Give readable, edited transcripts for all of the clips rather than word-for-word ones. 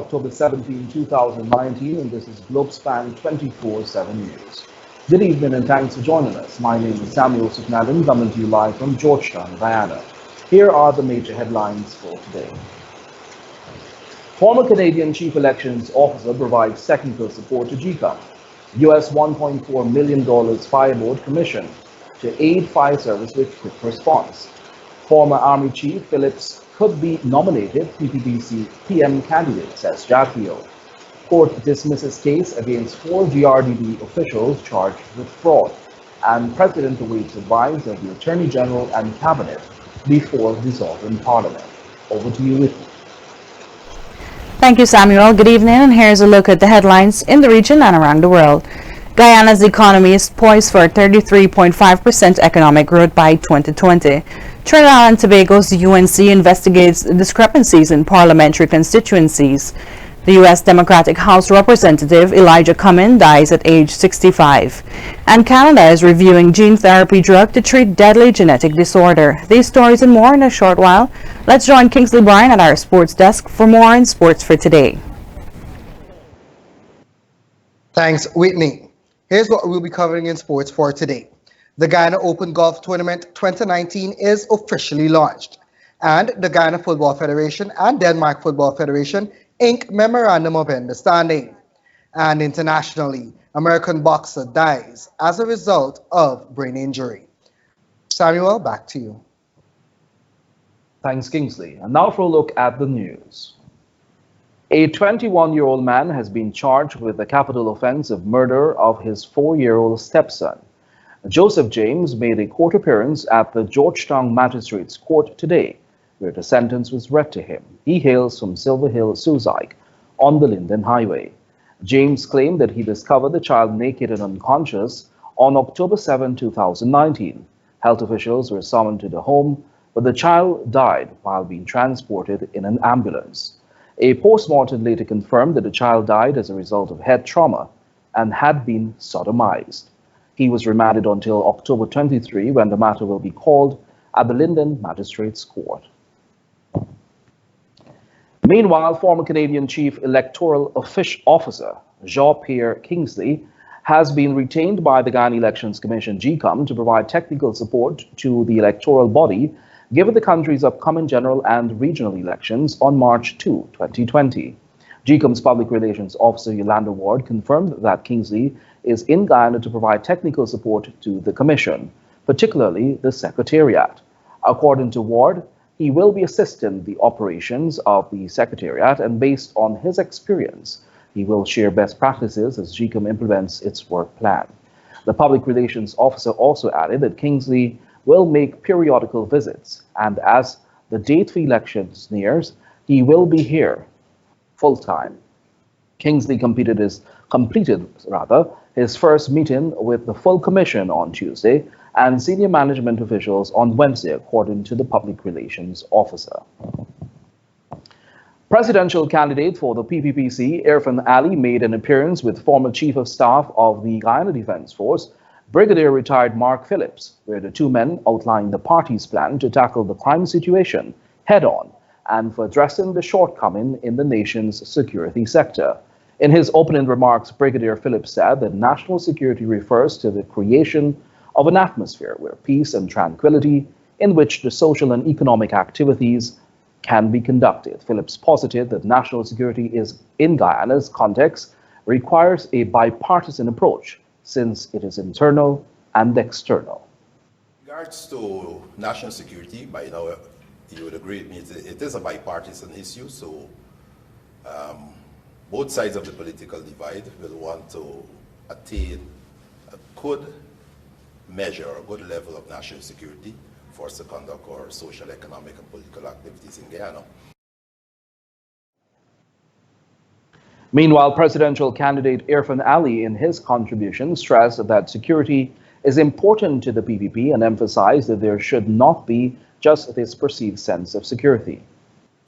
October 17, 2019, and this is Globespan 24x7 News. Good evening and thanks for joining us. My name is Samuel Suknaden, coming to you live from Georgetown, Guyana. Here are the major headlines for today. Former Canadian Chief Elections Officer provides technical support to GCOM. US $1.4 million Fire Board commission to aid fire service with quick response. Former Army Chief Phillips could be nominated PPPC PM candidate, says Jacquio. Court dismisses case against 4 GRDD officials charged with fraud. And President awaits advice of the Attorney General and Cabinet before dissolving Parliament. Over to you, Whitney. Thank you, Samuel. Good evening, and here's a look at the headlines in the region and around the world. Guyana's economy is poised for 33.5% economic growth by 2020. Trinidad and Tobago's UNC investigates discrepancies in parliamentary constituencies. The U.S. Democratic House Representative Elijah Cummings dies at age 65. And Canada is reviewing gene therapy drug to treat deadly genetic disorder. These stories and more in a short while. Let's join Kingsley Bryan at our sports desk for more in sports for today. Thanks, Whitney. Here's what we'll be covering in sports for today. The Guyana Open Golf Tournament 2019 is officially launched, and the Guyana Football Federation and Denmark Football Federation ink Memorandum of Understanding. And internationally, American boxer dies as a result of brain injury. Samuel, back to you. Thanks, Kingsley. And now for a look at the news. A 21-year-old man has been charged with the capital offense of murder of his 4-year-old stepson. Joseph James made a court appearance at the Georgetown Magistrates Court today, where the sentence was read to him. He hails from Silver Hill, Suzaik, on the Linden Highway. James claimed that he discovered the child naked and unconscious on October 7, 2019. Health officials were summoned to the home, but the child died while being transported in an ambulance. A post-mortem later confirmed that the child died as a result of head trauma and had been sodomized. He was remanded until October 23, when the matter will be called at the Linden Magistrates Court. Meanwhile, former Canadian Chief Electoral Officer Jean-Pierre Kingsley has been retained by the Guyana Elections Commission GCOM to provide technical support to the electoral body given the country's upcoming general and regional elections on March 2, 2020. GCOM's Public Relations Officer Yolanda Ward confirmed that Kingsley is in Guyana to provide technical support to the Commission, particularly the Secretariat. According to Ward, he will be assisting the operations of the Secretariat, and based on his experience, he will share best practices as GCOM implements its work plan. The Public Relations Officer also added that Kingsley will make periodical visits, and as the date for elections nears, he will be here full-time. Kingsley completed his first meeting with the full commission on Tuesday and senior management officials on Wednesday, according to the Public Relations Officer. Presidential candidate for the PPPC, Irfan Ali, made an appearance with former Chief of Staff of the Guyana Defense Force, Brigadier retired Mark Phillips, where the two men outlined the party's plan to tackle the crime situation head-on and for addressing the shortcoming in the nation's security sector. In his opening remarks, Brigadier Phillips said that national security refers to the creation of an atmosphere where peace and tranquility, in which the social and economic activities can be conducted. Phillips posited that national security is, in Guyana's context, requires a bipartisan approach, since it is internal and external. In regards to national security, by now you would agree with me, it is a bipartisan issue, so both sides of the political divide will want to attain a good measure, a good level of national security for us to conduct our social, economic, and political activities in Guyana. Meanwhile, presidential candidate Irfan Ali, in his contribution, stressed that security is important to the PPP and emphasized that there should not be just this perceived sense of security.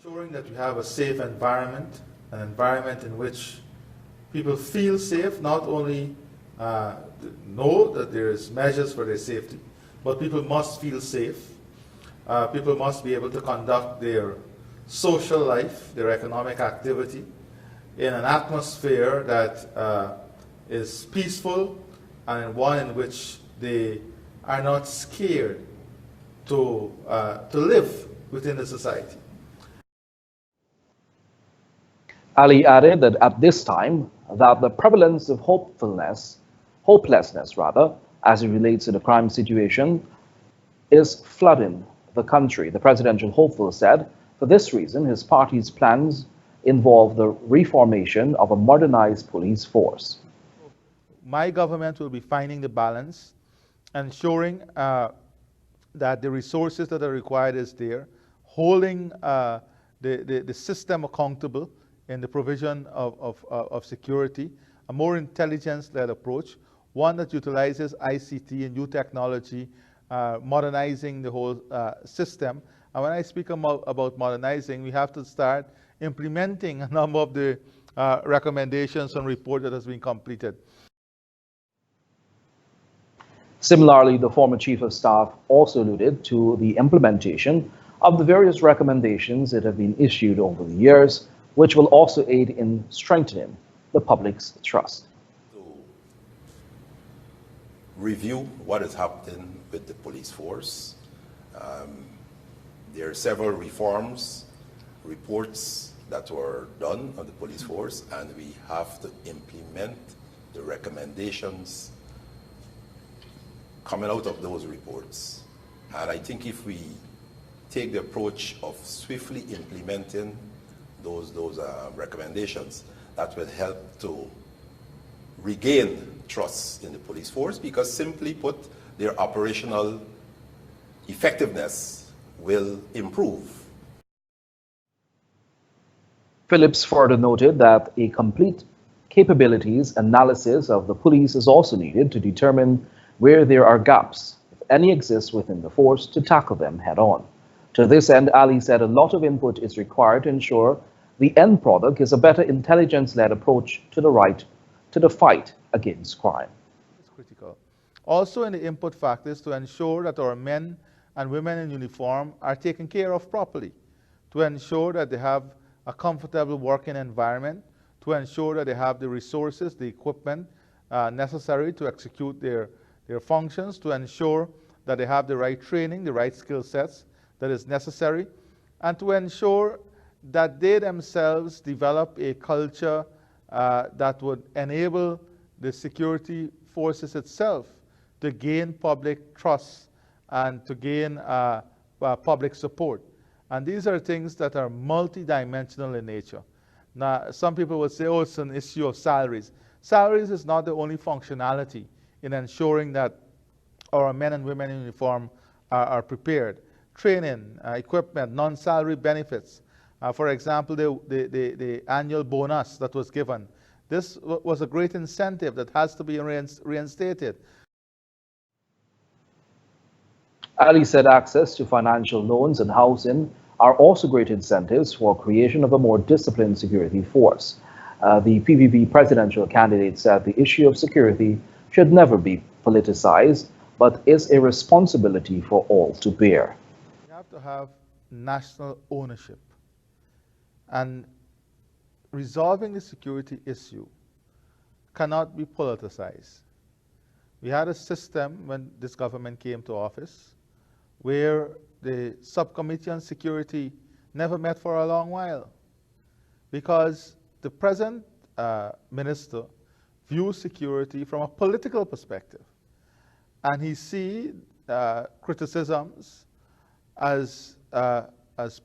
Ensuring that we have a safe environment, an environment in which people feel safe, not only know that there is measures for their safety, but people must feel safe. People must be able to conduct their social life, their economic activity, in an atmosphere that is peaceful and one in which they are not scared to live within the society. Ali added that at this time, that the prevalence of hopelessness rather, as it relates to the crime situation, is flooding the country. The presidential hopeful said, for this reason, his party's plans involve the reformation of a modernized police force. My government will be finding the balance, ensuring that the resources that are required is there, holding the system accountable in the provision of security, a more intelligence-led approach, one that utilizes ICT and new technology, modernizing the whole system. And when I speak about modernizing, we have to start implementing a number of the recommendations and report that has been completed. Similarly, the former chief of staff also alluded to the implementation of the various recommendations that have been issued over the years, which will also aid in strengthening the public's trust. To review what is happening with the police force. There are several reforms, reports that were done on the police force, and we have to implement the recommendations coming out of those reports. And I think if we take the approach of swiftly implementing those recommendations, that will help to regain trust in the police force, because simply put, their operational effectiveness will improve. Phillips further noted that a complete capabilities analysis of the police is also needed to determine where there are gaps, if any exist within the force, to tackle them head on. To this end, Ali said a lot of input is required to ensure the end product is a better intelligence-led approach to the fight against crime. It's critical. Also in the input factors to ensure that our men and women in uniform are taken care of properly, to ensure that they have a comfortable working environment, to ensure that they have the resources, the equipment necessary to execute their functions, to ensure that they have the right training, the right skill sets that is necessary, and to ensure that they themselves develop a culture that would enable the security forces itself to gain public trust and to gain public support. And these are things that are multidimensional in nature. Now, some people would say, oh, it's an issue of salaries. Salaries is not the only functionality in ensuring that our men and women in uniform are prepared. Training, equipment, non-salary benefits. For example, the annual bonus that was given. This was a great incentive that has to be reinstated. Ali said access to financial loans and housing are also great incentives for creation of a more disciplined security force. The PPP presidential candidate said the issue of security should never be politicized, but is a responsibility for all to bear. We have to have national ownership, and resolving the security issue cannot be politicized. We had a system when this government came to office where the subcommittee on security never met for a long while, because the present minister views security from a political perspective, and he sees criticisms as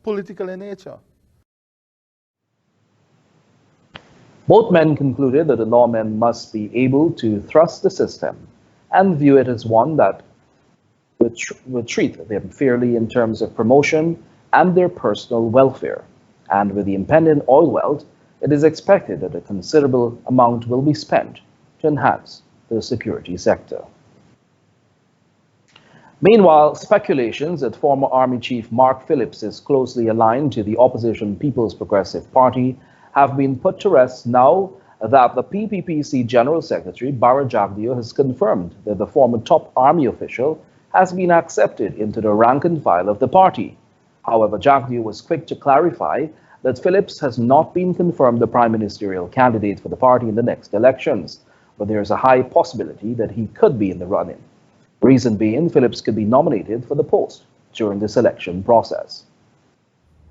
political in nature. Both men concluded that the lawmen must be able to thrust the system and view it as one that would treat them fairly in terms of promotion and their personal welfare. And with the impending oil wealth, it is expected that a considerable amount will be spent to enhance the security sector. Meanwhile, speculations that former Army Chief Mark Phillips is closely aligned to the opposition People's Progressive Party have been put to rest now that the PPPC General Secretary Bara Jagdeo has confirmed that the former top Army official has been accepted into the rank and file of the party. However, Jagdeo was quick to clarify that Phillips has not been confirmed the prime ministerial candidate for the party in the next elections, but there is a high possibility that he could be in the run-in. Reason being, Phillips could be nominated for the post during this election process.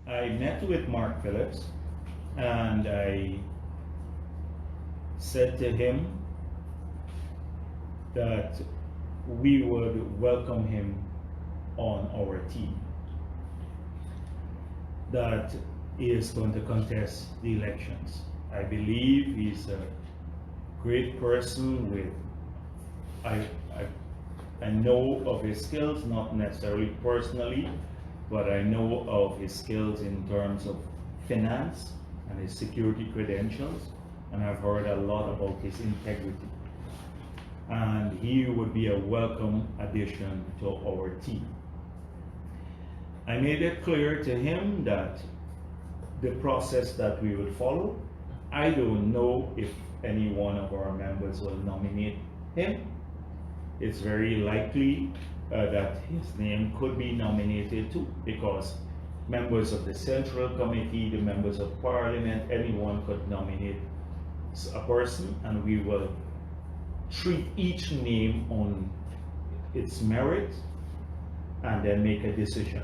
I met with Mark Phillips and I said to him that we would welcome him on our team, that he is going to contest the elections. I believe he's a great person with, I know of his skills, not necessarily personally, but I know of his skills in terms of finance and his security credentials, and I've heard a lot about his integrity. And he would be a welcome addition to our team. I made it clear to him that the process that we would follow, I don't know if any one of our members will nominate him. It's very likely that his name could be nominated too, because members of the Central Committee, the members of Parliament, anyone could nominate a person, and we will treat each name on its merit and then make a decision.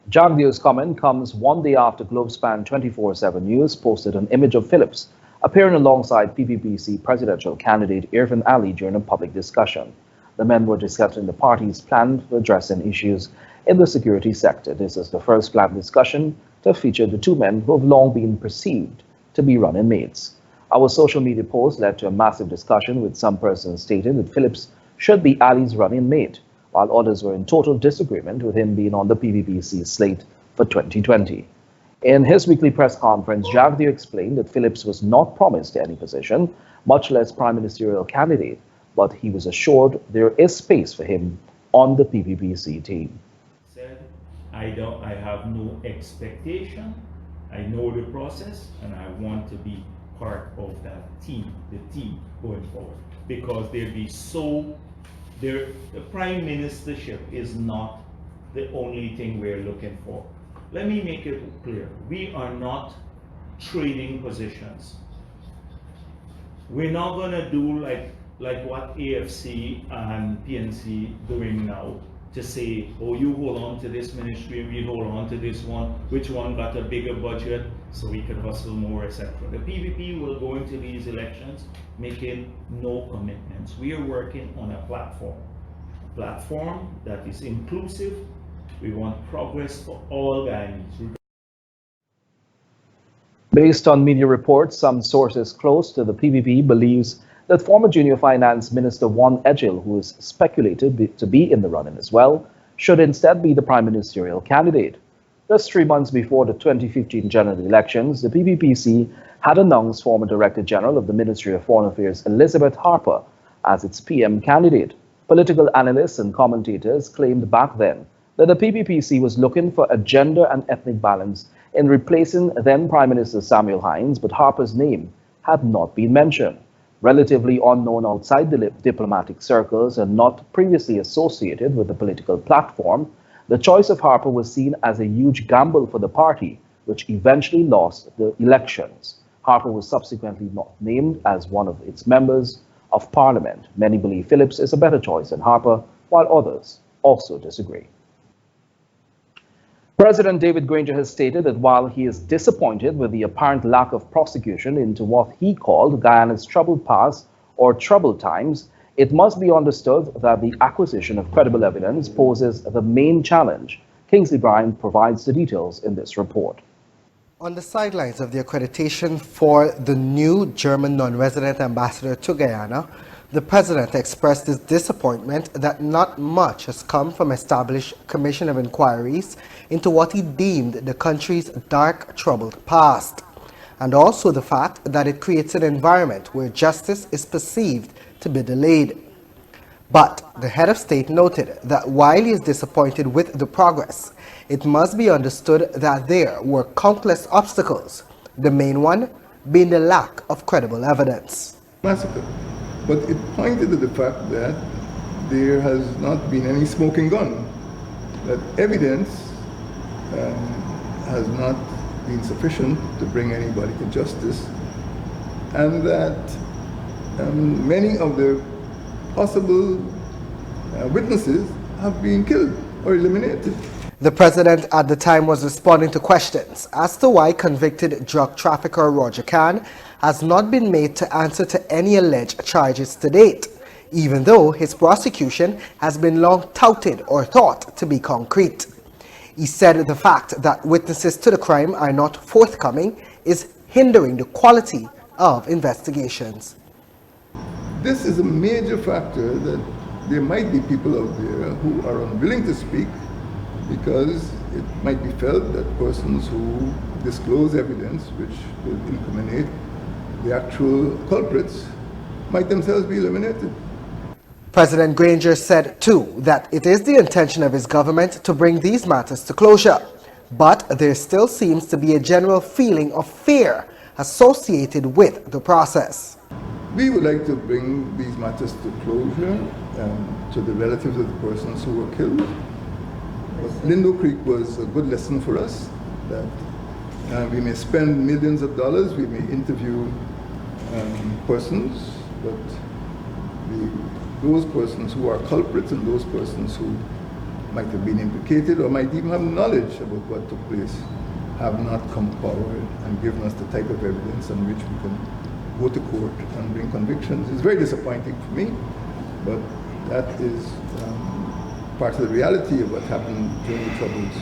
Jagdeo's comment comes one day after Globespan 24x7 News posted an image of Phillips appearing alongside PPPC presidential candidate Irfan Ali during a public discussion. The men were discussing the party's plan for addressing issues in the security sector. This is the first planned discussion to feature the two men who have long been perceived to be running mates. Our social media post led to a massive discussion, with some persons stating that Phillips should be Ali's running mate, while others were in total disagreement with him being on the PPPC slate for 2020. In his weekly press conference, Jagdeo explained that Phillips was not promised any position, much less prime ministerial candidate, but he was assured there is space for him on the PPPC team. Said, I have no expectation. I know the process, and I want to be part of that team, the team going forward, because the prime ministership is not the only thing we're looking for. Let me make it clear. We are not trading positions. We're not going to do like what AFC and PNC doing now, to say, oh, you hold on to this ministry, we hold on to this one, which one got a bigger budget so we can hustle more, etc. The PVP will go into these elections making no commitments. We are working on a platform that is inclusive. We want progress for all Guyanese. Based on media reports, some sources close to the PVP believes that former Junior Finance Minister Juan Edgil, who is speculated to be in the running as well, should instead be the prime ministerial candidate. Just 3 months before the 2015 general elections, the PPPC had announced former Director General of the Ministry of Foreign Affairs Elizabeth Harper as its PM candidate. Political analysts and commentators claimed back then that the PPPC was looking for a gender and ethnic balance in replacing then Prime Minister Samuel Hines, but Harper's name had not been mentioned. Relatively unknown outside the diplomatic circles and not previously associated with the political platform, the choice of Harper was seen as a huge gamble for the party, which eventually lost the elections. Harper was subsequently not named as one of its members of parliament. Many believe Phillips is a better choice than Harper, while others also disagree. President David Granger has stated that while he is disappointed with the apparent lack of prosecution into what he called Guyana's troubled past or troubled times, it must be understood that the acquisition of credible evidence poses the main challenge. Kingsley Bryan provides the details in this report. On the sidelines of the accreditation for the new German non-resident ambassador to Guyana, the president expressed his disappointment that not much has come from established commission of inquiries into what he deemed the country's dark, troubled past, and also the fact that it creates an environment where justice is perceived to be delayed. But the head of state noted that while he is disappointed with the progress, it must be understood that there were countless obstacles, the main one being the lack of credible evidence. Massacre. But it pointed to the fact that there has not been any smoking gun, that evidence has not been sufficient to bring anybody to justice, and that many of the possible witnesses have been killed or eliminated. The president at the time was responding to questions as to why convicted drug trafficker Roger Khan has not been made to answer to any alleged charges to date, even though his prosecution has been long touted or thought to be concrete. He said the fact that witnesses to the crime are not forthcoming is hindering the quality of investigations. This is a major factor, that there might be people out there who are unwilling to speak because it might be felt that persons who disclose evidence which will incriminate the actual culprits might themselves be eliminated. President Granger said, too, that it is the intention of his government to bring these matters to closure, but there still seems to be a general feeling of fear associated with the process. We would like to bring these matters to closure to the relatives of the persons who were killed. But Lindo Creek was a good lesson for us, that we may spend millions of dollars, we may interview persons, but those persons who are culprits and those persons who might have been implicated or might even have knowledge about what took place have not come forward and given us the type of evidence on which we can go to court and bring convictions. It's very disappointing for me, but that is part of the reality of what happened during the Troubles,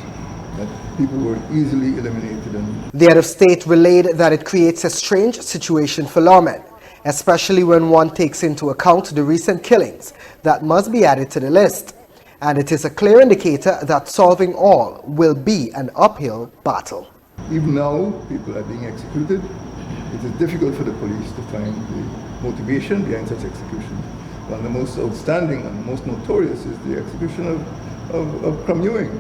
that people were easily eliminated. The head of state relayed that it creates a strange situation for lawmen, especially when one takes into account the recent killings that must be added to the list. And it is a clear indicator that solving all will be an uphill battle. Even now, people are being executed. It is difficult for the police to find the motivation behind such execution. One of the most outstanding and most notorious is the execution of Crum Ewing.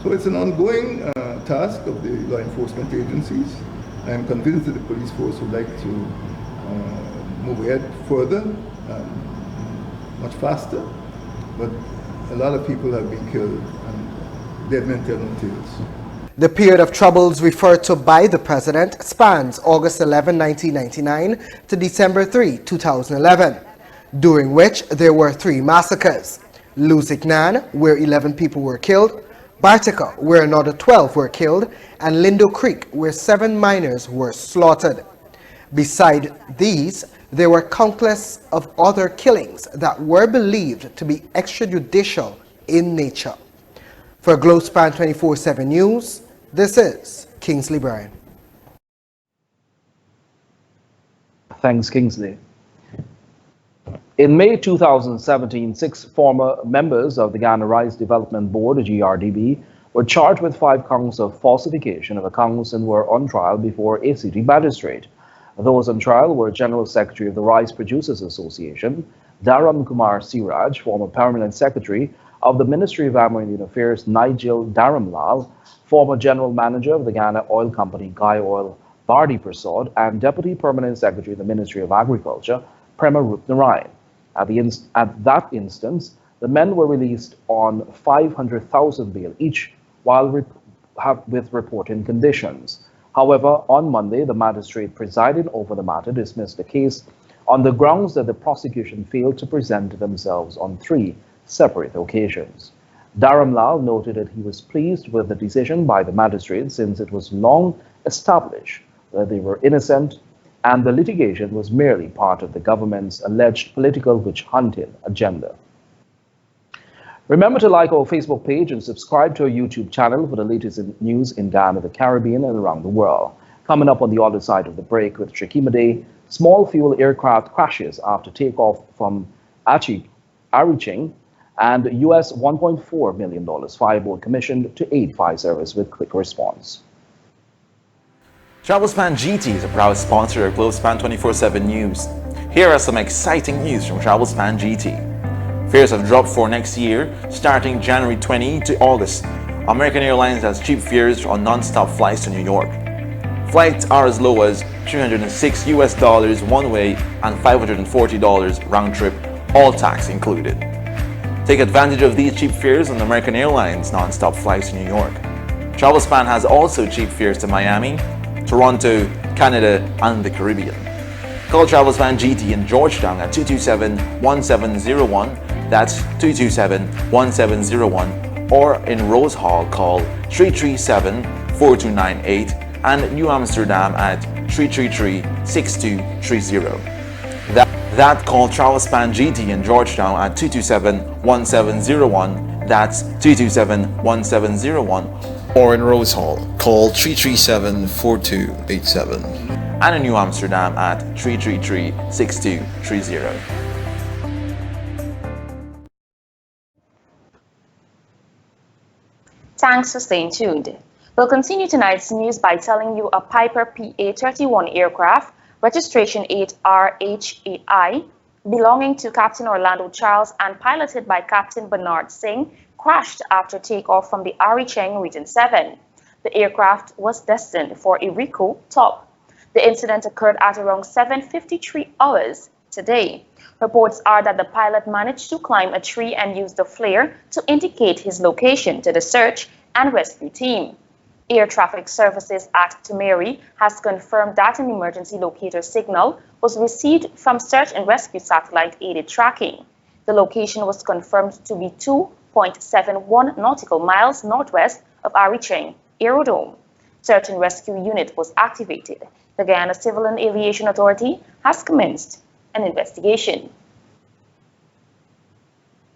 So it's an ongoing task of the law enforcement agencies. I am convinced that the police force would like to move ahead further, much faster, but a lot of people have been killed and dead men tell no tales. The period of troubles referred to by the president spans August 11, 1999 to December 3, 2011, during which there were 3 massacres: Luziknan, where 11 people were killed, Bartica, where another 12 were killed, and Lindo Creek, where 7 miners were slaughtered. Beside these, there were countless of other killings that were believed to be extrajudicial in nature. For Globespan 24x7 News, this is Kingsley Bryan. Thanks, Kingsley. In May 2017, 6 former members of the Ghana Rice Development Board, GRDB, were charged with 5 counts of falsification of accounts and were on trial before a city magistrate. Those on trial were General Secretary of the Rice Producers Association, Dharam Kumar Siraj, former Permanent Secretary of the Ministry of Indian Affairs, Nigel Dharamlal, former General Manager of the Ghana Oil Company, Guy Oil, Bardi Prasad, and Deputy Permanent Secretary of the Ministry of Agriculture, Prema Rupnarayan. At that instance, the men were released on 500,000 bail each, while with reporting conditions. However, on Monday, the magistrate presiding over the matter dismissed the case on the grounds that the prosecution failed to present themselves on 3 separate occasions. Dharamlal noted that he was pleased with the decision by the magistrate since it was long established that they were innocent and the litigation was merely part of the government's alleged political witch-hunting agenda. Remember to like our Facebook page and subscribe to our YouTube channel for the latest news in Ghana, the Caribbean, and around the world. Coming up on the other side of the break with Shakimade, small fuel aircraft crashes after takeoff from Ariching, and US $1.4 million fireboard commissioned to aid fire service with quick response. Globespan GT is a proud sponsor of Globespan 24x7 News. Here are some exciting news from Globespan GT. Fares have dropped for next year, starting January 20 to August. American Airlines has cheap fares on non-stop flights to New York. Flights are as low as $306 one way and $540 round trip, all tax included. Take advantage of these cheap fares on American Airlines non-stop flights to New York. Travelspan has also cheap fares to Miami, Toronto, Canada, and the Caribbean. Call Travelspan GT in Georgetown at 227-1701, that's 227-1701, or in Rose Hall call 337-4298, and New Amsterdam at 333-6230. That call Travelspan GT in Georgetown at 227-1701, that's 227-1701, or in Rose Hall, call 337-4287. And in New Amsterdam at 333-6230. Thanks for staying tuned. We'll continue tonight's news by telling you a Piper PA-31 aircraft, registration 8RHAI, belonging to Captain Orlando Charles and piloted by Captain Bernard Singh, crashed after takeoff from the Ari Cheng Region 7. The aircraft was destined for a Rico top. The incident occurred at around 7:53 hours today. Reports are that the pilot managed to climb a tree and use the flare to indicate his location to the search and rescue team. Air Traffic Services at Tumeri has confirmed that an emergency locator signal was received from search and rescue satellite aided tracking. The location was confirmed to be 2.71 nautical miles northwest of Ari Cheng Aerodrome. Search and rescue unit was activated. The Guyana Civil and Aviation Authority has commenced an investigation.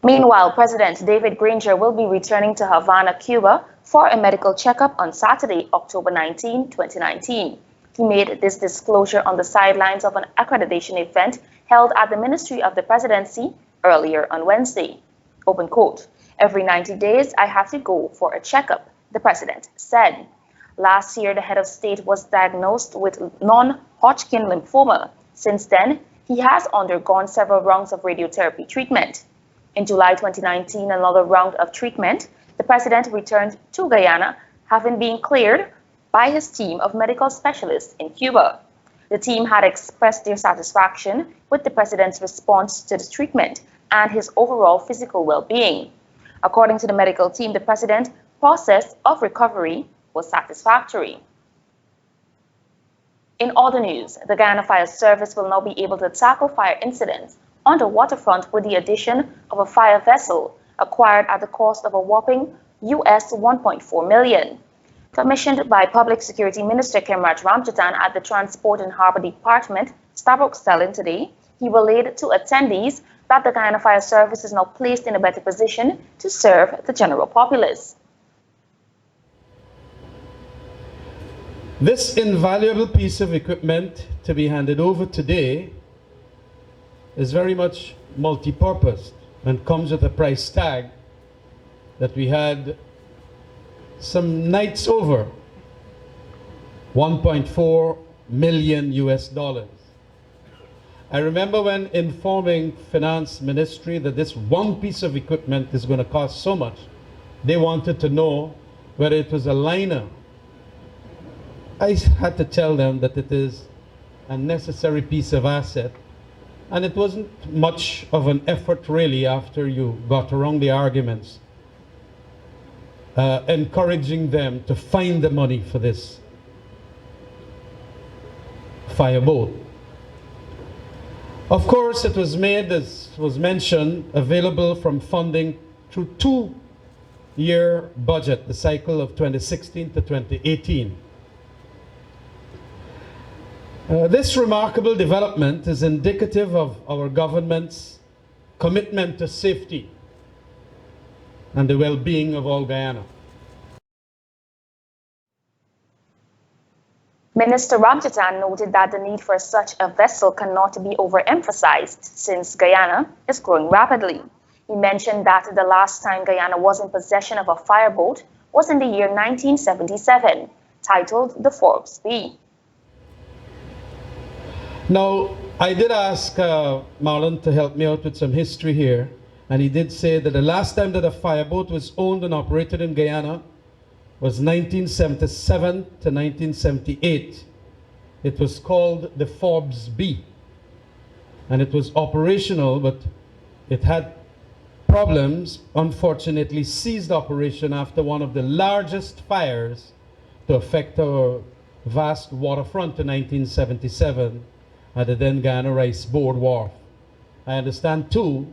Meanwhile, President David Granger will be returning to Havana, Cuba for a medical checkup on Saturday, October 19, 2019. He made this disclosure on the sidelines of an accreditation event held at the Ministry of the Presidency earlier on Wednesday. Open quote, "Every 90 days, I have to go for a checkup," the president said. Last year, the head of state was diagnosed with non-Hodgkin lymphoma. Since then, he has undergone several rounds of radiotherapy treatment. In July 2019, another round of treatment, the president returned to Guyana, having been cleared by his team of medical specialists in Cuba. The team had expressed their satisfaction with the president's response to the treatment and his overall physical well-being. According to the medical team, the president's process of recovery was satisfactory. In other news, the Guyana Fire Service will now be able to tackle fire incidents on the waterfront with the addition of a fire vessel acquired at the cost of a whopping US $1.4 million. Commissioned by Public Security Minister Kemraj Ramchatan at the Transport and Harbour Department, Starbucks Stellan today, he relayed to attendees that the Guyana Fire Service is now placed in a better position to serve the general populace. This invaluable piece of equipment to be handed over today is very much multi-purpose and comes with a price tag that we had some nights over $1.4 million US. I remember when informing Finance Ministry that this one piece of equipment is going to cost so much, they wanted to know whether it was a liner. I had to tell them that it is a necessary piece of asset, and it wasn't much of an effort really after you got around the arguments, encouraging them to find the money for this fireboat. Of course, it was made, as was mentioned, available from funding through two-year budget, the cycle of 2016 to 2018. This remarkable development is indicative of our government's commitment to safety and the well-being of all Guyana. Minister Ramchatan noted that the need for such a vessel cannot be overemphasized since Guyana is growing rapidly. He mentioned that the last time Guyana was in possession of a fireboat was in the year 1977, titled the Forbes B. Now, I did ask Marlon to help me out with some history here, and he did say that the last time that a fireboat was owned and operated in Guyana was 1977 to 1978. It was called the Forbes B, and it was operational, but it had problems unfortunately ceased operation after one of the largest fires to affect our vast waterfront in 1977 at the then Guyana Rice Board Wharf. I understand too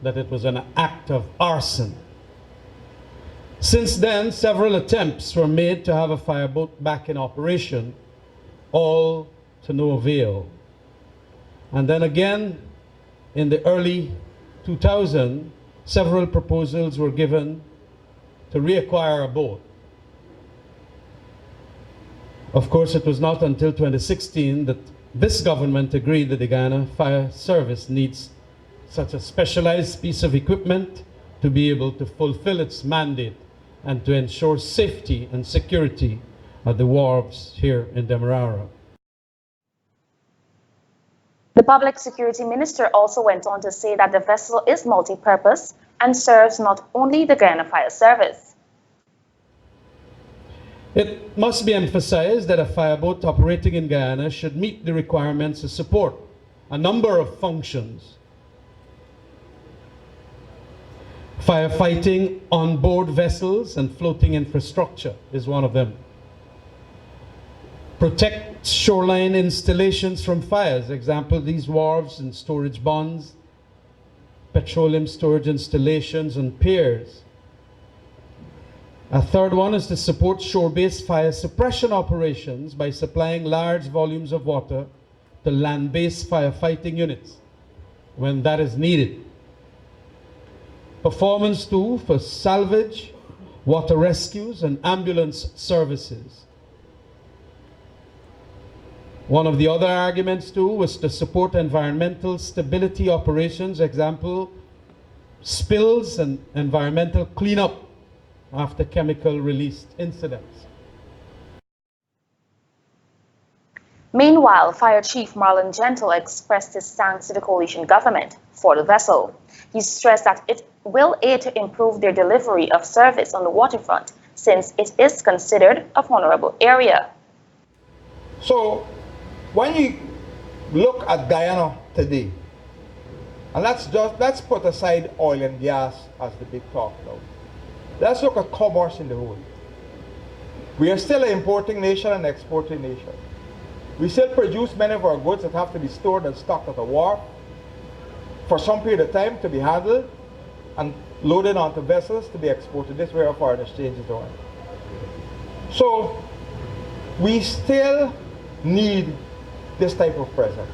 that it was an act of arson. Since then, several attempts were made to have a fireboat back in operation, all to no avail. And then again, in the early 2000s, several proposals were given to reacquire a boat. Of course, it was not until 2016 that this government agreed that the Guyana Fire Service needs such a specialized piece of equipment to be able to fulfill its mandate and to ensure safety and security at the wharves here in Demerara. The Public Security Minister also went on to say that the vessel is multi-purpose and serves not only the Guyana Fire Service. It must be emphasized that a fireboat operating in Guyana should meet the requirements to support a number of functions. Firefighting on board vessels and floating infrastructure is one of them. Protect shoreline installations from fires. Example, these wharves and storage bonds, petroleum storage installations and piers. A third one is to support shore-based fire suppression operations by supplying large volumes of water to land-based firefighting units when that is needed. Performance too for salvage, water rescues and ambulance services. One of the other arguments too was to support environmental stability operations, example, spills and environmental cleanup after chemical released incidents. Meanwhile, Fire Chief Marlon Gentle expressed his thanks to the coalition government for the vessel. He stressed that it will aid to improve their delivery of service on the waterfront since it is considered a vulnerable area. So, when you look at Guyana today, and let's put aside oil and gas as the big talk now. Let's look at commerce in the whole. We are still an importing nation and exporting nation. We still produce many of our goods that have to be stored and stocked at a wharf for some period of time to be handled and loaded onto vessels to be exported. This is where our foreign exchange is on. So we still need this type of presence.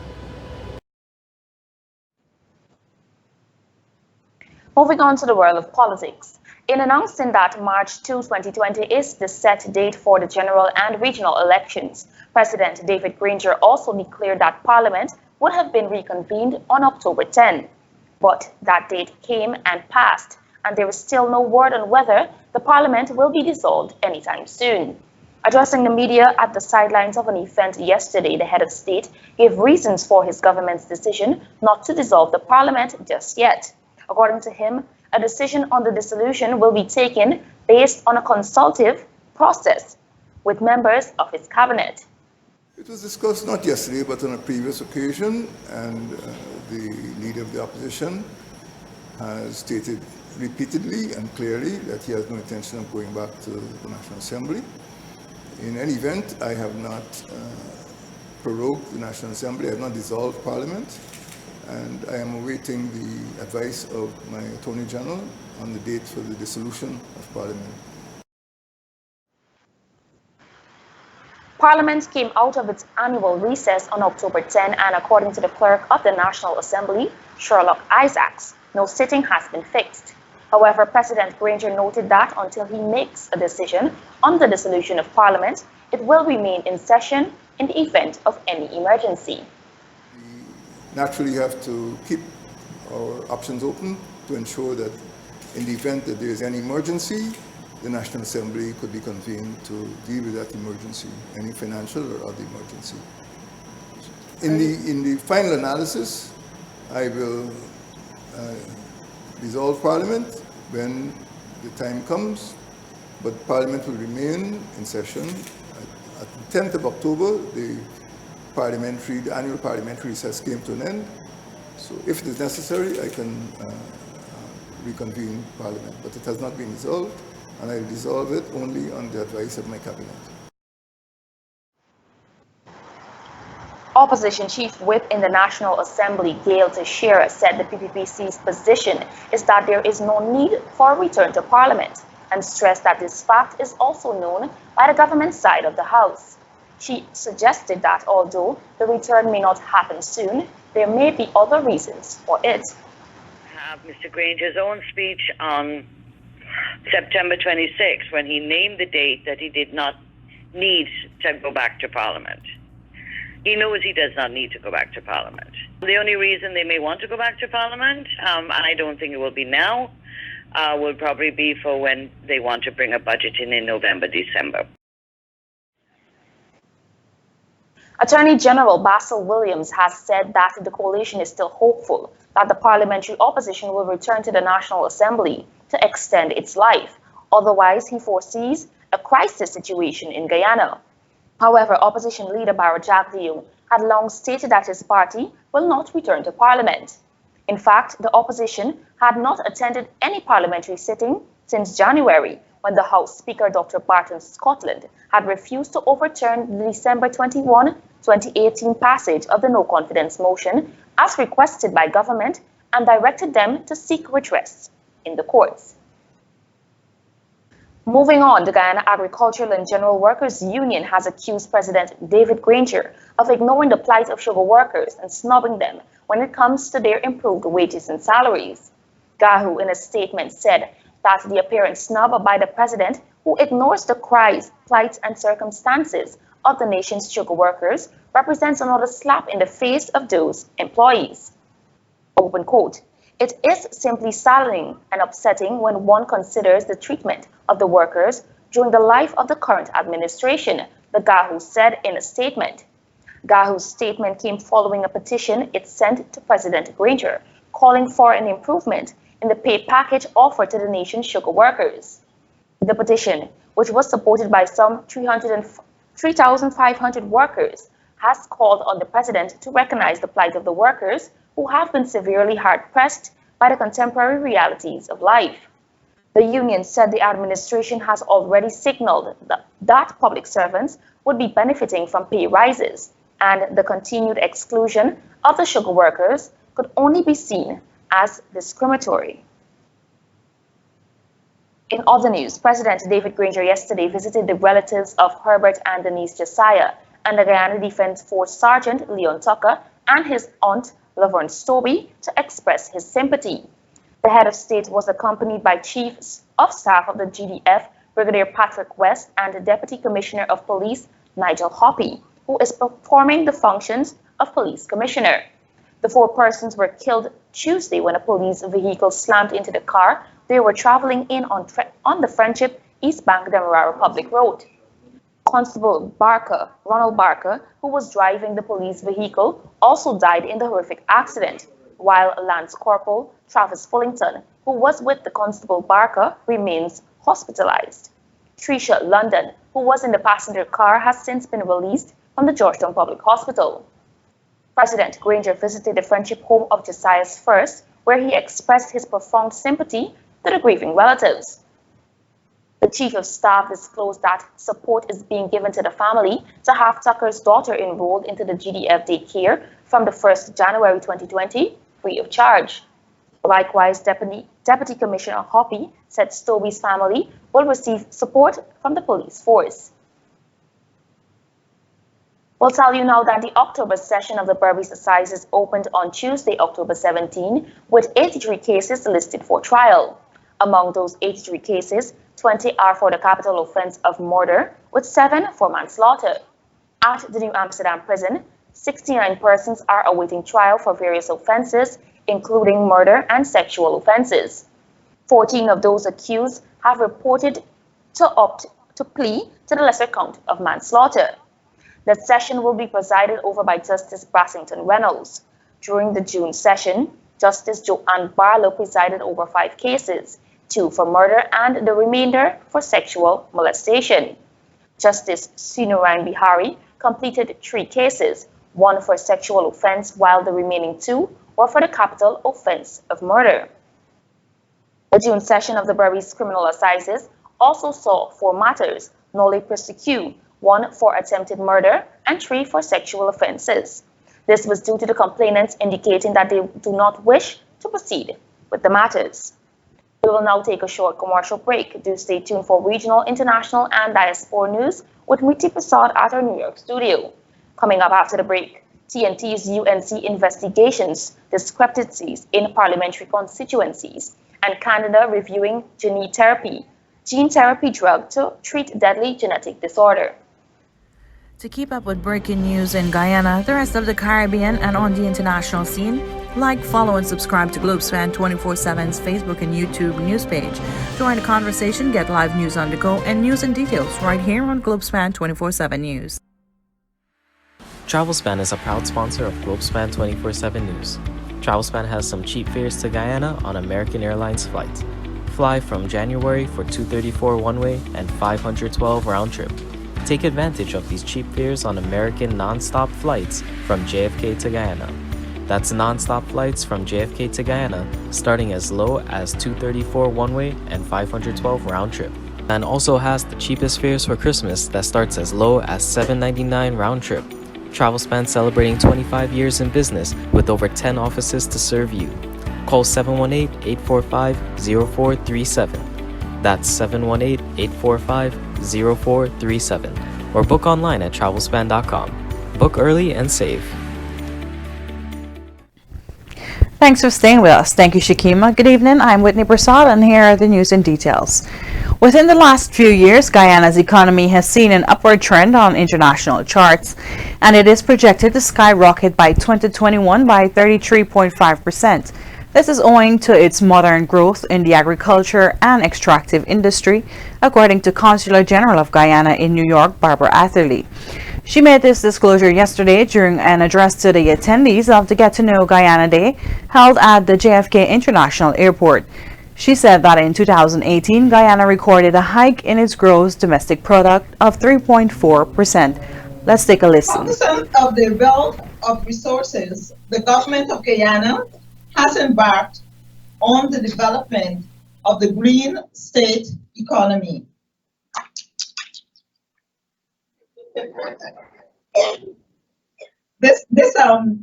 Moving on to the world of politics. In announcing that March 2, 2020 is the set date for the general and regional elections, President David Granger also declared that Parliament would have been reconvened on October 10. But that date came and passed, and there is still no word on whether the Parliament will be dissolved anytime soon. Addressing the media at the sidelines of an event yesterday, the head of state gave reasons for his government's decision not to dissolve the Parliament just yet. According to him, a decision on the dissolution will be taken based on a consultative process with members of his cabinet. It was discussed not yesterday, but on a previous occasion, and the leader of the opposition has stated repeatedly and clearly that he has no intention of going back to the National Assembly. In any event, I have not prorogued the National Assembly, I have not dissolved Parliament, and I am awaiting the advice of my Attorney General on the date for the dissolution of Parliament. Parliament came out of its annual recess on October 10, and according to the clerk of the National Assembly, Sherlock Isaacs, no sitting has been fixed. However, President Granger noted that until he makes a decision on the dissolution of Parliament, it will remain in session in the event of any emergency. Naturally, you have to keep our options open to ensure that in the event that there is any emergency, the National Assembly could be convened to deal with that emergency, any financial or other emergency. In the final analysis, I will dissolve Parliament when the time comes, but Parliament will remain in session. At the 10th of October, the annual parliamentary recess came to an end. So if it is necessary, I can reconvene Parliament. But it has not been dissolved, and I will dissolve it only on the advice of my cabinet. Opposition Chief Whip in the National Assembly, Gail Teixeira, said the PPPC's position is that there is no need for a return to Parliament, and stressed that this fact is also known by the government side of the House. She suggested that although the return may not happen soon, there may be other reasons for it. Have Mr. Granger's own speech on September 26, when he named the date that he did not need to go back to Parliament. He knows he does not need to go back to Parliament. The only reason they may want to go back to Parliament, and I don't think it will be now, will probably be for when they want to bring a budget in November, December. Attorney General Basil Williams has said that the coalition is still hopeful that the parliamentary opposition will return to the National Assembly to extend its life. Otherwise, he foresees a crisis situation in Guyana. However, opposition leader Barra Jack Diung had long stated that his party will not return to Parliament. In fact, the opposition had not attended any parliamentary sitting since January, when the House Speaker Dr. Barton Scotland had refused to overturn the December 21, 2018 passage of the no-confidence motion as requested by government and directed them to seek redress in the courts. Moving on, the Guyana Agricultural and General Workers Union has accused President David Granger of ignoring the plight of sugar workers and snubbing them when it comes to their improved wages and salaries. GAHU, in a statement, said that the apparent snub by the president, who ignores the cries, plight, and circumstances of the nation's sugar workers, represents another slap in the face of those employees. Open quote. It is simply saddening and upsetting when one considers the treatment of the workers during the life of the current administration, the GAHU said in a statement. GAHU's statement came following a petition it sent to President Granger, calling for an improvement in the pay package offered to the nation's sugar workers. The petition, which was supported by some 3,500 workers, has called on the president to recognize the plight of the workers who have been severely hard-pressed by the contemporary realities of life. The union said the administration has already signaled that public servants would be benefiting from pay rises, and the continued exclusion of the sugar workers could only be seen as discriminatory. In other news, President David Granger yesterday visited the relatives of Herbert and Denise Josiah and the Guyana Defense Force Sergeant Leon Tucker and his aunt Laverne Stobie to express his sympathy. The head of state was accompanied by Chiefs of Staff of the GDF, Brigadier Patrick West, and the Deputy Commissioner of Police, Nigel Hoppy, who is performing the functions of Police Commissioner. The four persons were killed Tuesday when a police vehicle slammed into the car they were traveling in on the Friendship East Bank Demerara Public Road. Constable Ronald Barker, who was driving the police vehicle, also died in the horrific accident, while Lance Corporal Travis Fullington, who was with the Constable Barker, remains hospitalized. Tricia London, who was in the passenger car, has since been released from the Georgetown Public Hospital. President Granger visited the Friendship Home of Josiah's first, where he expressed his profound sympathy to the grieving relatives. The Chief of Staff disclosed that support is being given to the family to have Tucker's daughter enrolled into the GDF daycare from the 1st January 2020, free of charge. Likewise, Deputy Commissioner Hoppy said Stobie's family will receive support from the police force. We'll tell you now that the October session of the Berbice Assizes opened on Tuesday, October 17, with 83 cases listed for trial. Among those 83 cases, 20 are for the capital offense of murder, with 7 for manslaughter. At the New Amsterdam prison, 69 persons are awaiting trial for various offenses, including murder and sexual offenses. 14 of those accused have reported to opt to plea to the lesser count of manslaughter. The session will be presided over by Justice Brassington Reynolds. During the June session, Justice Joanne Barlow presided over 5 cases, 2 for murder and the remainder for sexual molestation. Justice Sunurain Bihari completed 3 cases, 1 for sexual offense, while the remaining 2 were for the capital offense of murder. The June session of the Burmese Criminal Assizes also saw 4 matters nolle prosequi, 1 for attempted murder and 3 for sexual offenses. This was due to the complainants indicating that they do not wish to proceed with the matters. We will now take a short commercial break. Do stay tuned for regional, international, and diaspora news with Miti Prasad at our New York studio. Coming up after the break, TNT's UNC investigations, discrepancies in parliamentary constituencies, and Canada reviewing gene therapy drug to treat deadly genetic disorder. To keep up with breaking news in Guyana, the rest of the Caribbean, and on the international scene, like, follow, and subscribe to Globespan 24x7's Facebook and YouTube news page. Join the conversation, get live news on the go, and news and details right here on Globespan 24x7 News. Travelspan is a proud sponsor of Globespan 24x7 News. Travelspan has some cheap fares to Guyana on American Airlines flights. Fly from January for $234 one-way and $512 round-trip. Take advantage of these cheap fares on American non-stop flights from JFK to Guyana. That's non-stop flights from JFK to Guyana starting as low as $234 one-way and $512 round-trip. And also has the cheapest fares for Christmas that starts as low as $799 round-trip. Travelspan celebrating 25 years in business with over 10 offices to serve you. Call 718-845-0437. That's 718-845-0437. Or book online at travelspan.com. Book early and save. Thanks for staying with us. Thank you, Shakima. Good evening. I'm Whitney Prasad, and here are the news in details. Within the last few years, Guyana's economy has seen an upward trend on international charts, and it is projected to skyrocket by 2021 by 33.5%. This is owing to its modern growth in the agriculture and extractive industry, according to Consular General of Guyana in New York, Barbara Atherley. She made this disclosure yesterday during an address to the attendees of the Get to Know Guyana Day held at the JFK International Airport. She said that in 2018, Guyana recorded a hike in its gross domestic product of 3.4%. Let's take a listen. Cognizant of the wealth of resources, the government of Guyana has embarked on the development of the green state economy. This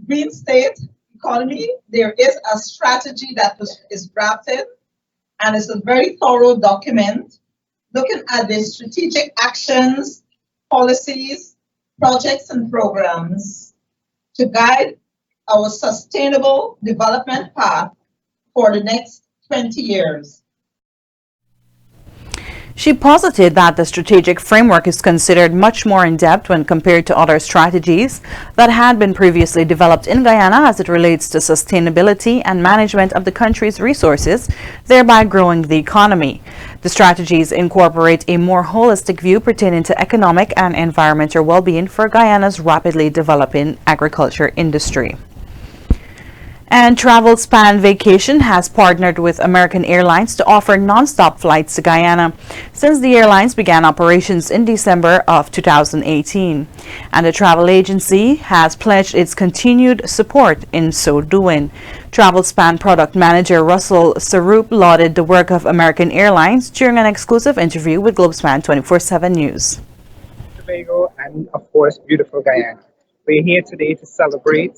green state economy, there is a strategy that is drafted, and it's a very thorough document looking at the strategic actions, policies, projects, and programs to guide our sustainable development path for the next 20 years. She posited that the strategic framework is considered much more in-depth when compared to other strategies that had been previously developed in Guyana as it relates to sustainability and management of the country's resources, thereby growing the economy. The strategies incorporate a more holistic view pertaining to economic and environmental well-being for Guyana's rapidly developing agriculture industry. And Travelspan Vacation has partnered with American Airlines to offer non-stop flights to Guyana since the airlines began operations in December of 2018. And the travel agency has pledged its continued support in so doing. Travelspan product manager Russell Sarup lauded the work of American Airlines during an exclusive interview with Globespan 24x7 News. Tobago and, of course, beautiful Guyana. We're here today to celebrate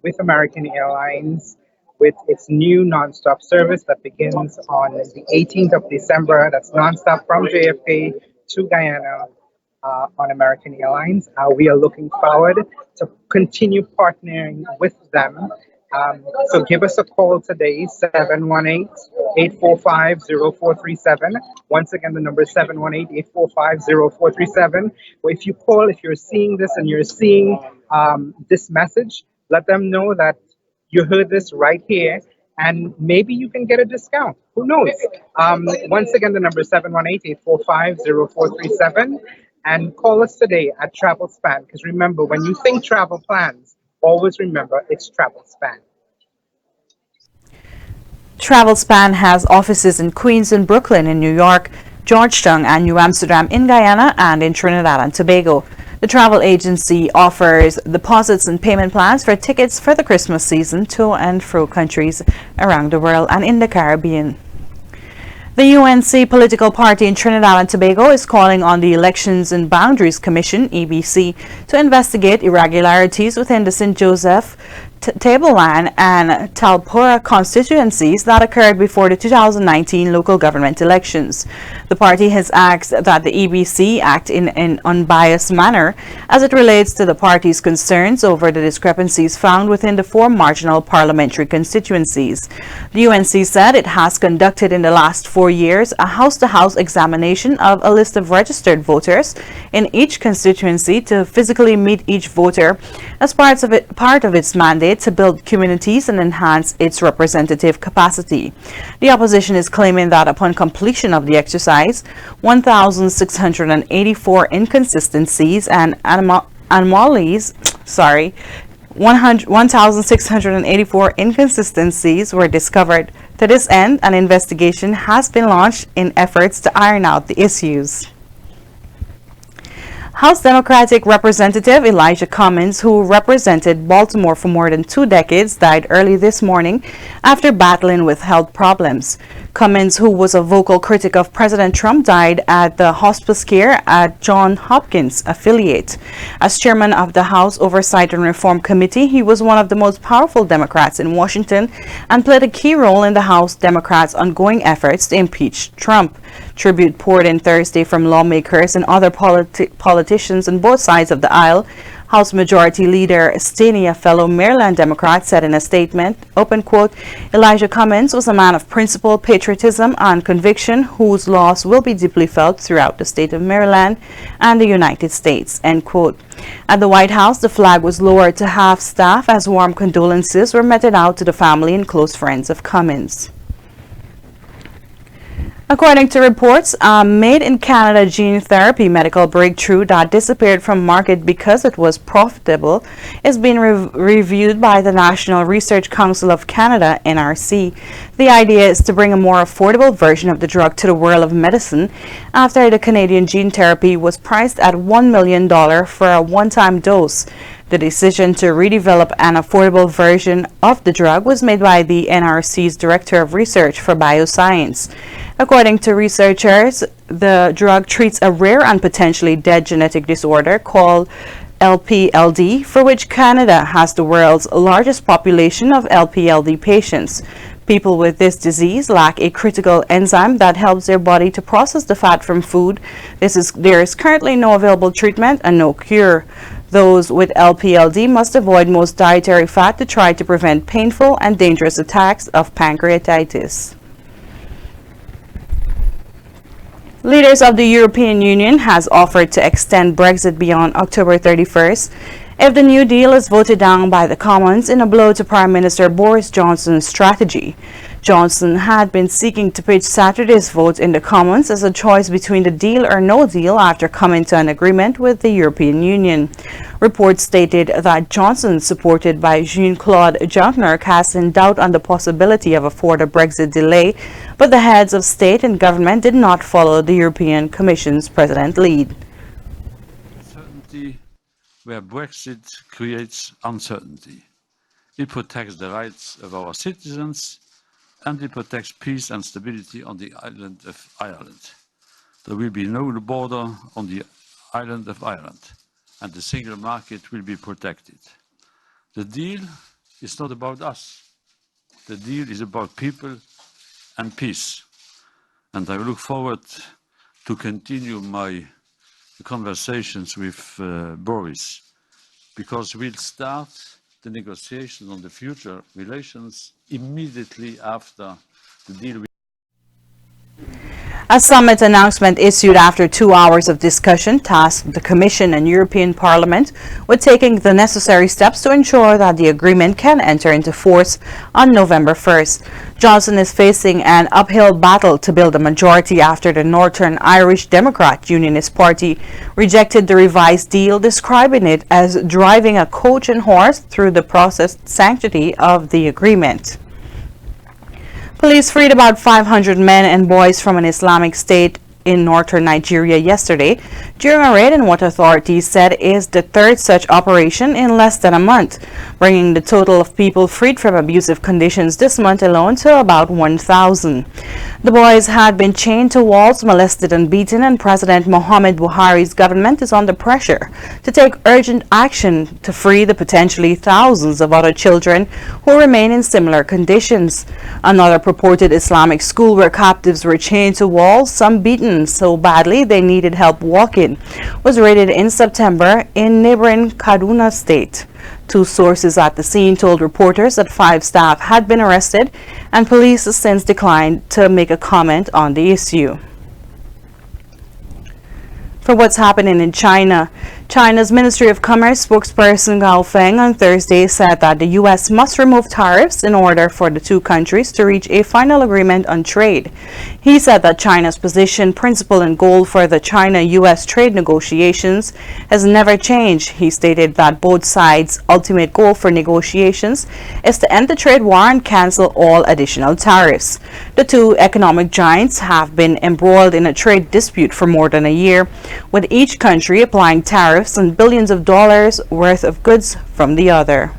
with American Airlines with its new nonstop service that begins on the 18th of December. That's nonstop from JFK to Guyana on American Airlines. We are looking forward to continue partnering with them. So give us a call today, 718-845-0437. Once again, the number is 718-845-0437. Or if you call, if you're seeing this and you're seeing this message, let them know that you heard this right here, and maybe you can get a discount. Who knows? Once again, the number is 718-845-0437. And call us today at Travelspan, because remember, when you think travel plans, always remember it's Travelspan. Travelspan has offices in Queens and Brooklyn in New York, Georgetown and New Amsterdam in Guyana, and in Trinidad and Tobago. The travel agency offers deposits and payment plans for tickets for the Christmas season to and fro countries around the world and in the Caribbean. The UNC political party in Trinidad and Tobago is calling on the Elections and Boundaries Commission, EBC, to investigate irregularities within the St. Joseph, Tableland and Talpura constituencies that occurred before the 2019 local government elections. The party has asked that the EBC act in an unbiased manner as it relates to the party's concerns over the discrepancies found within the 4 marginal parliamentary constituencies. The UNC said it has conducted in the last 4 years a house-to-house examination of a list of registered voters in each constituency to physically meet each voter as part of its mandate to build communities and enhance its representative capacity. The opposition is claiming that upon completion of the exercise, 1,684 inconsistencies and anomalies, 1,684 inconsistencies were discovered. To this end, an investigation has been launched in efforts to iron out the issues. House Democratic Representative Elijah Cummings, who represented Baltimore for more than 2 decades, died early this morning after battling with health problems. Cummings, who was a vocal critic of President Trump, died at the hospice care at Johns Hopkins affiliate. As chairman of the House Oversight and Reform Committee, he was one of the most powerful Democrats in Washington and played a key role in the House Democrats' ongoing efforts to impeach Trump. Tribute poured in Thursday from lawmakers and other politicians on both sides of the aisle. House Majority Leader Steny, a fellow Maryland Democrat, said in a statement, open quote, Elijah Cummings was a man of principle, patriotism, and conviction whose loss will be deeply felt throughout the state of Maryland and the United States, end quote. At the White House, the flag was lowered to half-staff as warm condolences were meted out to the family and close friends of Cummings. According to reports, a made-in-Canada gene therapy medical breakthrough that disappeared from market because it was profitable is being reviewed by the National Research Council of Canada, NRC. The idea is to bring a more affordable version of the drug to the world of medicine after the Canadian gene therapy was priced at $1 million for a one-time dose. The decision to redevelop an affordable version of the drug was made by the NRC's Director of Research for Bioscience. According to researchers, the drug treats a rare and potentially dead genetic disorder called LPLD, for which Canada has the world's largest population of LPLD patients. People with this disease lack a critical enzyme that helps their body to process the fat from food. There is currently no available treatment and no cure. Those with LPLD must avoid most dietary fat to try to prevent painful and dangerous attacks of pancreatitis. Leaders of the European Union has offered to extend Brexit beyond October 31st if the New Deal is voted down by the Commons in a blow to Prime Minister Boris Johnson's strategy. Johnson had been seeking to pitch Saturday's vote in the Commons as a choice between the deal or no deal after coming to an agreement with the European Union. Reports stated that Johnson, supported by Jean-Claude Juncker, cast in doubt on the possibility of a further Brexit delay, but the heads of state and government did not follow the European Commission's President lead. Uncertainty where Brexit creates uncertainty. It protects the rights of our citizens and it protects peace and stability on the island of Ireland. There will be no border on the island of Ireland, and the single market will be protected. The deal is not about us. The deal is about people and peace. And I look forward to continue my conversations with Boris, because we'll start the negotiations on the future relations immediately after the deal. A summit announcement issued after 2 hours of discussion tasked the Commission and European Parliament with taking the necessary steps to ensure that the agreement can enter into force on November 1st. Johnson is facing an uphill battle to build a majority after the Northern Irish Democrat Unionist Party rejected the revised deal, describing it as driving a coach and horse through the processed sanctity of the agreement. Police freed about 500 men and boys from an Islamic State in northern Nigeria yesterday during a raid in what authorities said is the third such operation in less than a month, bringing the total of people freed from abusive conditions this month alone to about 1,000. The boys had been chained to walls, molested and beaten, and President Muhammad Buhari's government is under pressure to take urgent action to free the potentially thousands of other children who remain in similar conditions. Another purported Islamic school where captives were chained to walls, some beaten so badly they needed help walking, was raided in September in neighboring Kaduna State. Two sources at the scene told reporters that 5 staff had been arrested, and police has since declined to make a comment on the issue. For what's happening in China, China's Ministry of Commerce spokesperson Gao Feng on Thursday said that the U.S. must remove tariffs in order for the two countries to reach a final agreement on trade. He said that China's position, principle, and goal for the China-U.S. trade negotiations has never changed. He stated that both sides' ultimate goal for negotiations is to end the trade war and cancel all additional tariffs. The two economic giants have been embroiled in a trade dispute for more than a year, with each country applying tariffs and billions of dollars worth of goods from the other.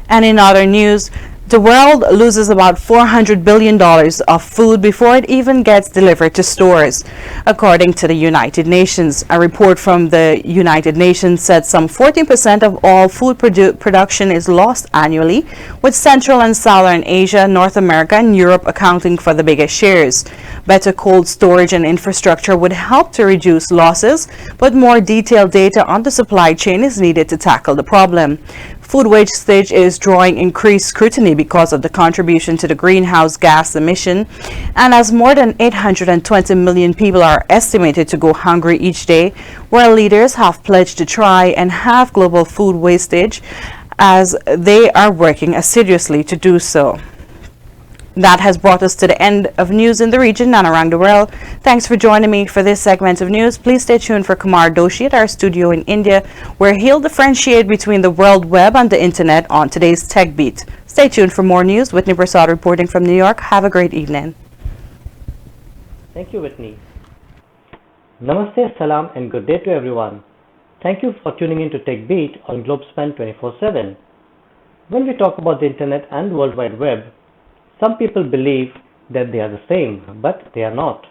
And in other news, the world loses about $400 billion of food before it even gets delivered to stores, according to the United Nations. A report from the United Nations said some 14% of all food production is lost annually, with Central and Southern Asia, North America, and Europe accounting for the biggest shares. Better cold storage and infrastructure would help to reduce losses, but more detailed data on the supply chain is needed to tackle the problem. Food wastage is drawing increased scrutiny because of the contribution to the greenhouse gas emission, and as more than 820 million people are estimated to go hungry each day, world leaders have pledged to try and halve global food wastage as they are working assiduously to do so. That has brought us to the end of news in the region and around the world. Thanks for joining me for this segment of news. Please stay tuned for Kumar Doshi at our studio in India, where he'll differentiate between the World Web and the Internet on today's Tech Beat. Stay tuned for more news. Whitney Prasad reporting from New York. Have a great evening. Thank you, Whitney. Namaste, salam, and good day to everyone. Thank you for tuning in to Tech Beat on Globespan 24x7. When we talk about the Internet and World Wide Web, some people believe that they are the same, but they are not.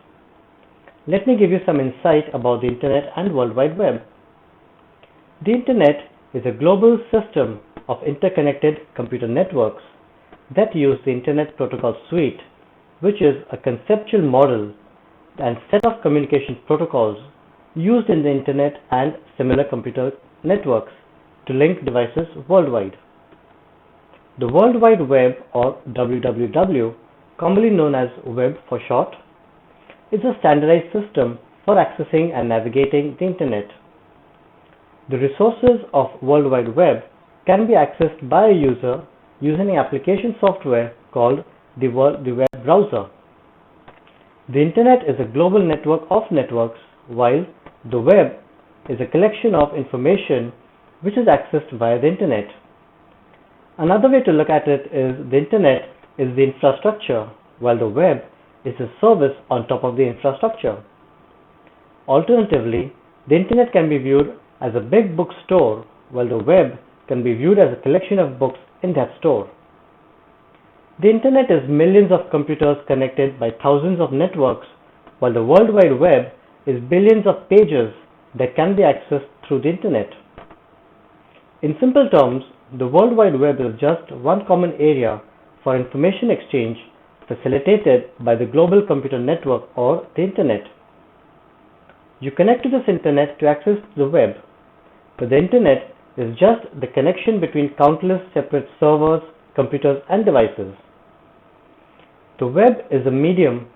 Let me give you some insight about the Internet and World Wide Web. The Internet is a global system of interconnected computer networks that use the Internet Protocol Suite, which is a conceptual model and set of communication protocols used in the Internet and similar computer networks to link devices worldwide. The World Wide Web, or WWW, commonly known as Web for short, is a standardized system for accessing and navigating the Internet. The resources of World Wide Web can be accessed by a user using an application software called the web browser. The Internet is a global network of networks, while the web is a collection of information which is accessed via the Internet. Another way to look at it is the Internet is the infrastructure, while the web is a service on top of the infrastructure. Alternatively, the Internet can be viewed as a big bookstore, while the web can be viewed as a collection of books in that store. The Internet is millions of computers connected by thousands of networks, while the World Wide Web is billions of pages that can be accessed through the Internet. In simple terms, the World Wide Web is just one common area for information exchange facilitated by the global computer network, or the Internet. You connect to this Internet to access the web, but the Internet is just the connection between countless separate servers, computers, and devices. The web is a medium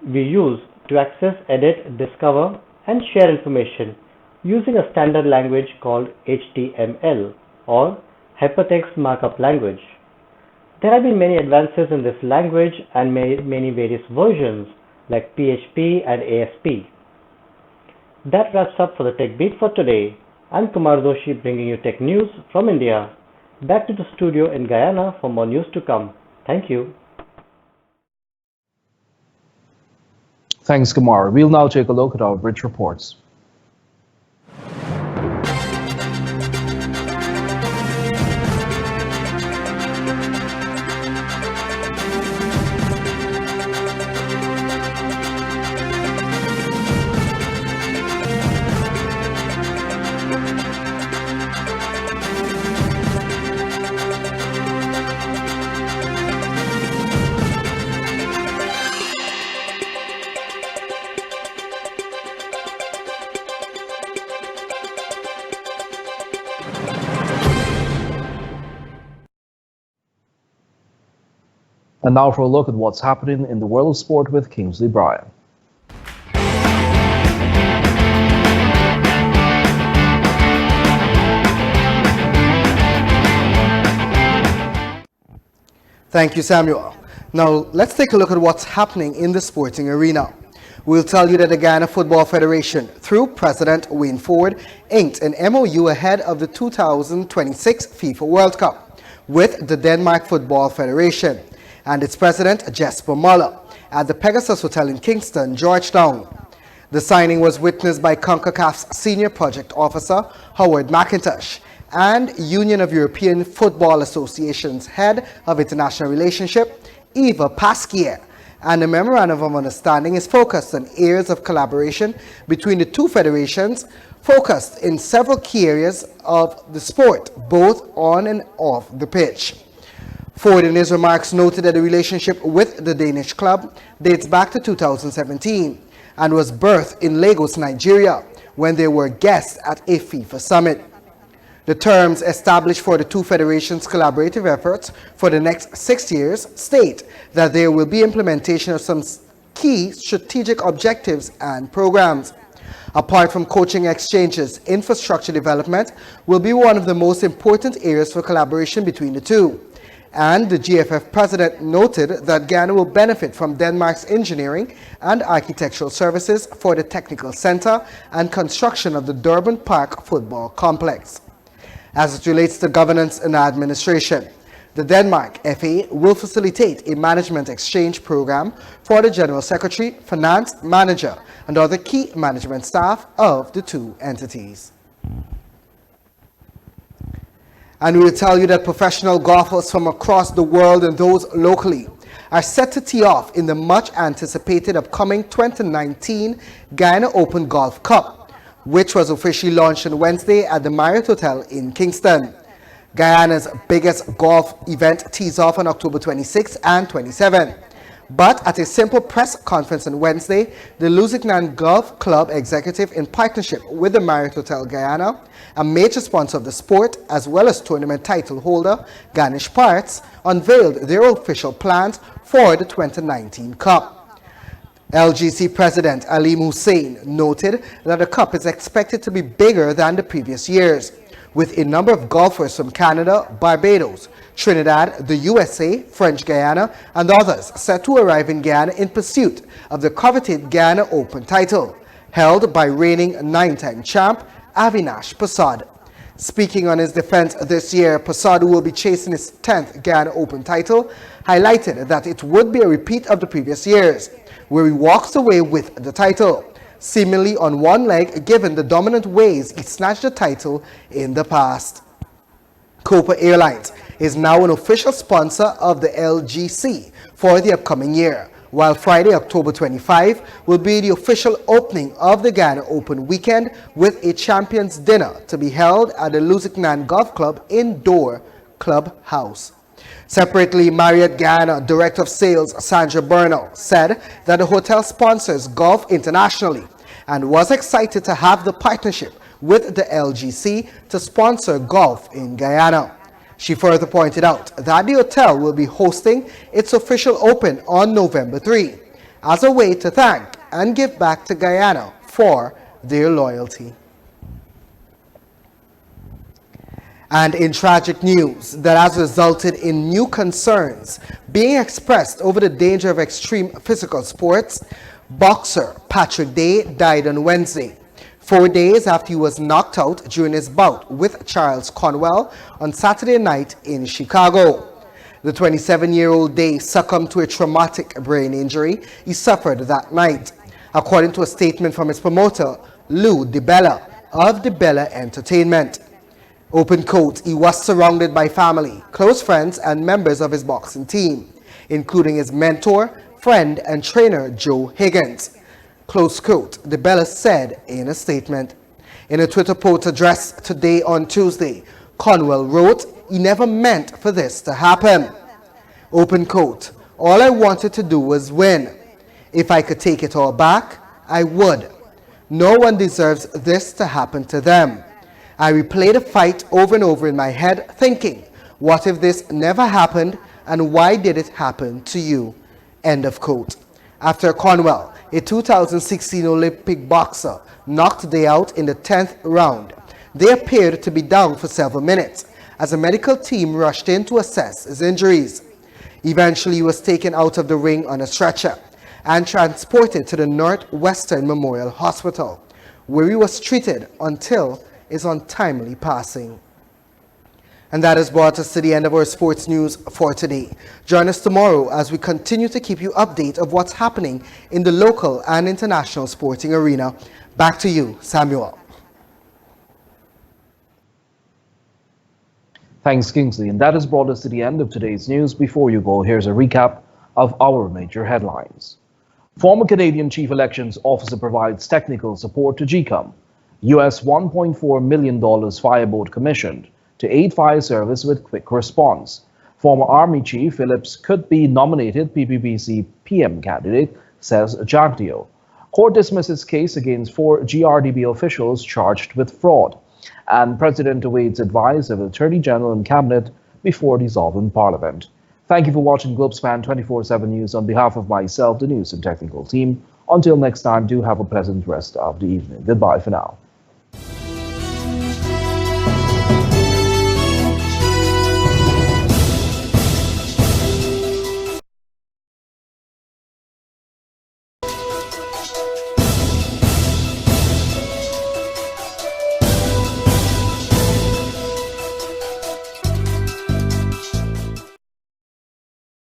we use to access, edit, discover, and share information using a standard language called HTML, or Hypertext Markup Language. There have been many advances in this language and many various versions like PHP and ASP. That wraps up for the Tech Beat for today. I'm Kumar Doshi bringing you tech news from India. Back to the studio in Guyana for more news to come. Thank you. Thanks, Kumar. We'll now take a look at our bridge reports. And now for a look at what's happening in the world of sport with Kingsley Bryan. Thank you, Samuel. Now, let's take a look at what's happening in the sporting arena. We'll tell you that the Guyana Football Federation, through President Wayne Ford, inked an MOU ahead of the 2026 FIFA World Cup with the Denmark Football Federation and its president, Jesper Muller, at the Pegasus Hotel in Kingston, Georgetown. The signing was witnessed by CONCACAF's Senior Project Officer, Howard McIntosh, and Union of European Football Association's Head of International Relationship, Eva Pasquier, and the Memorandum of Understanding is focused on areas of collaboration between the two federations, focused in several key areas of the sport, both on and off the pitch. Ford in his remarks noted that the relationship with the Danish club dates back to 2017 and was birthed in Lagos, Nigeria, when they were guests at a FIFA summit. The terms established for the two federations' collaborative efforts for the next 6 years state that there will be implementation of some key strategic objectives and programs. Apart from coaching exchanges, infrastructure development will be one of the most important areas for collaboration between the two. And the GFF president noted that Ghana will benefit from Denmark's engineering and architectural services for the technical center and construction of the Durban Park football complex. As it relates to governance and administration, the Denmark FA will facilitate a management exchange program for the General Secretary, Finance Manager, and other key management staff of the two entities. And we will tell you that professional golfers from across the world and those locally are set to tee off in the much anticipated upcoming 2019 Guyana Open Golf Cup, which was officially launched on Wednesday at the Marriott Hotel in Kingston. Guyana's biggest golf event tees off on October 26 and 27. But at a simple press conference on Wednesday, the Lusignan Golf Club executive, in partnership with the Marriott Hotel Guyana, a major sponsor of the sport, as well as tournament title holder Ganesh Parts, unveiled their official plans for the 2019 Cup. LGC President Alim Hussein noted that the Cup is expected to be bigger than the previous years, with a number of golfers from Canada, Barbados, Trinidad, the USA, French Guyana, and others set to arrive in Guyana in pursuit of the coveted Guyana Open title, held by reigning 9-time champ Avinash Prasad. Speaking on his defense this year, Prasad, who will be chasing his 10th Guyana Open title, highlighted that it would be a repeat of the previous years, where he walks away with the title, seemingly on one leg given the dominant ways he snatched the title in the past. Copa Airlines is now an official sponsor of the LGC for the upcoming year, while Friday, October 25, will be the official opening of the Guyana Open weekend with a champions dinner to be held at the Lusignan Golf Club indoor clubhouse. Separately, Marriott Guyana Director of Sales Sandra Bernal said that the hotel sponsors golf internationally and was excited to have the partnership with the LGC to sponsor golf in Guyana. She further pointed out that the hotel will be hosting its official Open on November 3 as a way to thank and give back to Guyana for their loyalty. And in tragic news that has resulted in new concerns being expressed over the danger of extreme physical sports, boxer Patrick Day died on Wednesday, 4 days after he was knocked out during his bout with Charles Conwell on Saturday night in Chicago. The 27-year-old Day succumbed to a traumatic brain injury he suffered that night, according to a statement from its promoter, Lou DeBella of DeBella Entertainment. Open quote, he was surrounded by family, close friends, and members of his boxing team, including his mentor, friend, and trainer, Joe Higgins. Close quote, DeBella said in a statement. In a Twitter post addressed today on Tuesday, Conwell wrote, he never meant for this to happen. Open quote, all I wanted to do was win. If I could take it all back, I would. No one deserves this to happen to them. I replayed the fight over and over in my head thinking, what if this never happened and why did it happen to you? End of quote. After Conwell, a 2016 Olympic boxer, knocked Day out in the 10th round, they appeared to be down for several minutes as a medical team rushed in to assess his injuries. Eventually, he was taken out of the ring on a stretcher and transported to the Northwestern Memorial Hospital, where he was treated until his untimely passing. And that has brought us to the end of our sports news for today. Join us tomorrow as we continue to keep you updated of what's happening in the local and international sporting arena. Back to you, Samuel. Thanks, Kingsley. And that has brought us to the end of today's news. Before you go, here's a recap of our major headlines. Former Canadian Chief Elections Officer provides technical support to GCOM. US $1.4 million fireboat commissioned to aid fire service with quick response. Former Army Chief Phillips could be nominated PPPC PM candidate, says Jagdeo. Court dismisses case against 4 GRDB officials charged with fraud. And President awaits advice of Attorney General and Cabinet before dissolving Parliament. Thank you for watching Globespan 24x7 News on behalf of myself, the news and technical team. Until next time, do have a pleasant rest of the evening. Goodbye for now.